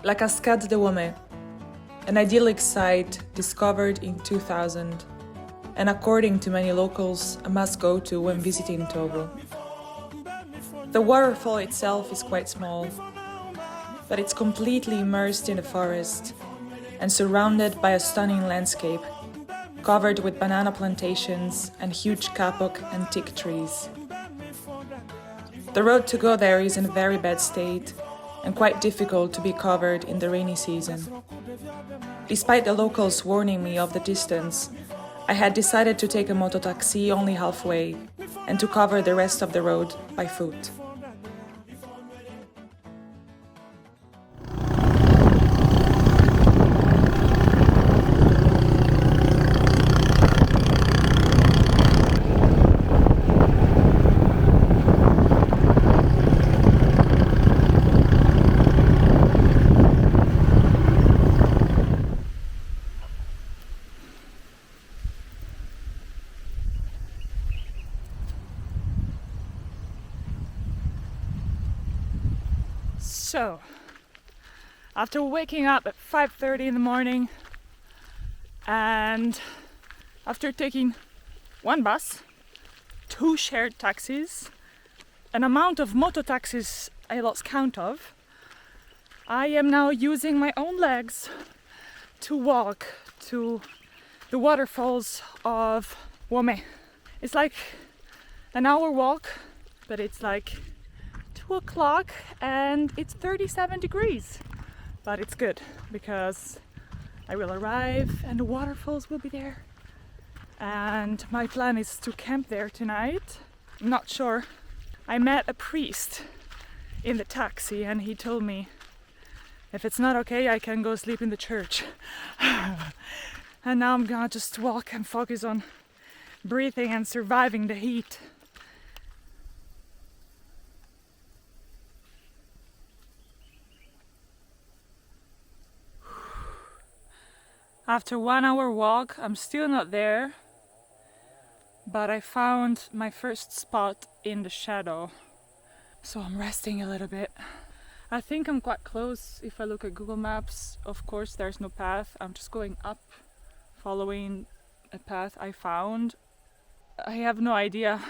La Cascade de Woméé, an idyllic site discovered in 2000 and according to many locals a must-go-to when visiting Togo. The waterfall itself is quite small, but it's completely immersed in the forest and surrounded by a stunning landscape, covered with banana plantations and huge kapok and teak trees. The road to go there is in a very bad state and quite difficult to be covered in the rainy season. Despite the locals warning me of the distance, I had decided to take a mototaxi only halfway and to cover the rest of the road by foot. So, after waking up at 5:30 in the morning and after taking one bus, two shared taxis, an amount of moto taxis I lost count of, I am now using my own legs to walk to the waterfalls of Womé. It's like an hour walk, but it's like 2 o'clock and it's 37 degrees. But it's good because I will arrive and the waterfalls will be there. And my plan is to camp there tonight. I'm not sure. I met a priest in the taxi and he told me if it's not okay, I can go sleep in the church. And now I'm gonna just walk and focus on breathing and surviving the heat. After 1 hour walk, I'm still not there, but I found my first spot in the shadow. So I'm resting a little bit. I think I'm quite close if I look at Google Maps. Of course, there's no path. I'm just going up, following a path I found. I have no idea.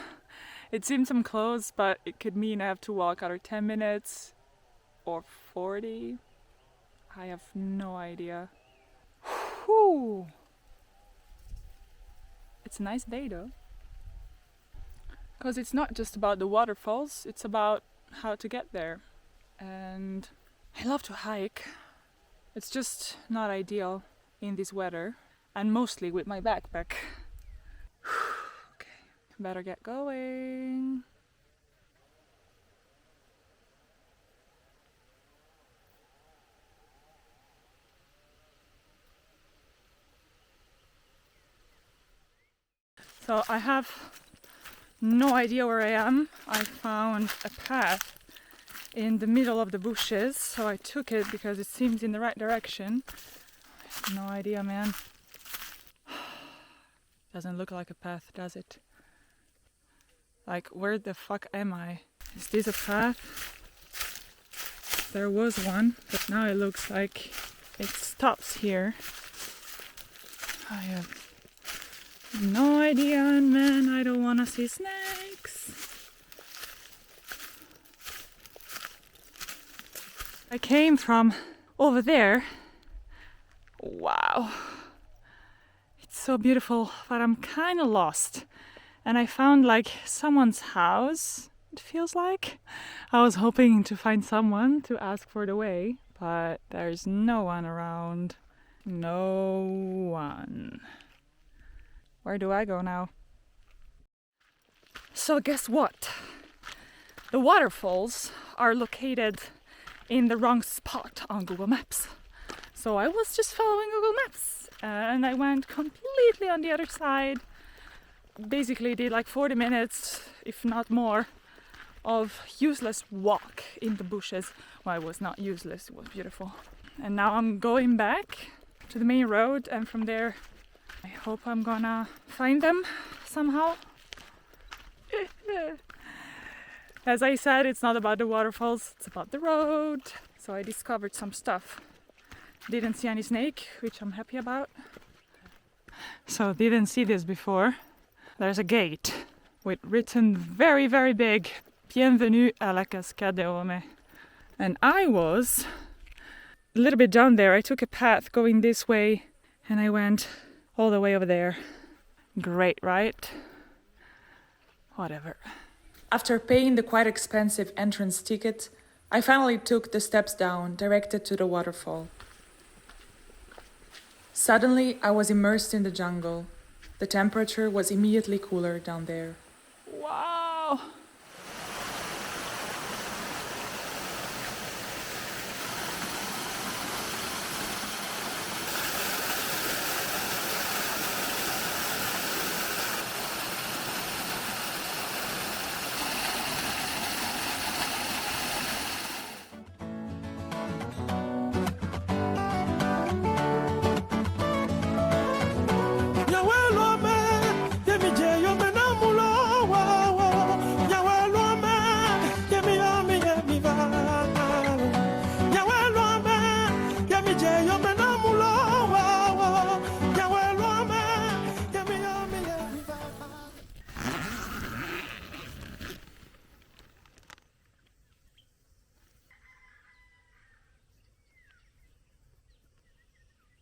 It seems I'm close, but it could mean I have to walk either 10 minutes or 40. I have no idea. Whew. It's a nice day though. Because it's not just about the waterfalls, it's about how to get there. And I love to hike. It's just not ideal in this weather and mostly with my backpack. Okay, better get going. So I have no idea where I am. I found a path in the middle of the bushes, so I took it because it seems in the right direction. I have no idea, man. Doesn't look like a path, does it? Like, where the fuck am I? Is this a path? There was one, but now it looks like it stops here. I have no idea, and man, I don't wanna see snakes. I came from over there. Wow. It's so beautiful, but I'm kinda lost. And I found like someone's house, it feels like. I was hoping to find someone to ask for the way, but there's no one around. No one. Where do I go now? So guess what? The waterfalls are located in the wrong spot on Google Maps. So I was just following Google Maps and I went completely on the other side. Basically did like 40 minutes, if not more, of useless walk in the bushes. Well, it was not useless, it was beautiful. And now I'm going back to the main road and from there I hope I'm gonna find them somehow. As I said, it's not about the waterfalls, it's about the road. So I discovered some stuff. Didn't see any snake, which I'm happy about. So didn't see this before. There's a gate with written very, very big, Bienvenue à la Cascade de WOMÉ. And I was a little bit down there. I took a path going this way and I went all the way over there. Great, right? Whatever. After paying the quite expensive entrance ticket, I finally took the steps down, directed to the waterfall. Suddenly, I was immersed in the jungle. The temperature was immediately cooler down there. Wow!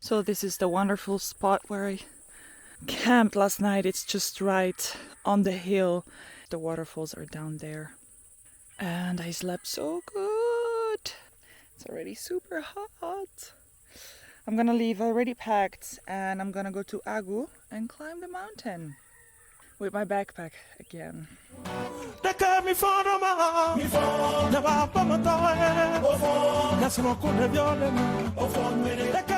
So this is the wonderful spot where I camped last night. It's just right on the hill. The waterfalls are down there. And I slept so good. It's already super hot. I'm gonna leave already packed and I'm gonna go to Agu and climb the mountain with my backpack again. Mifon.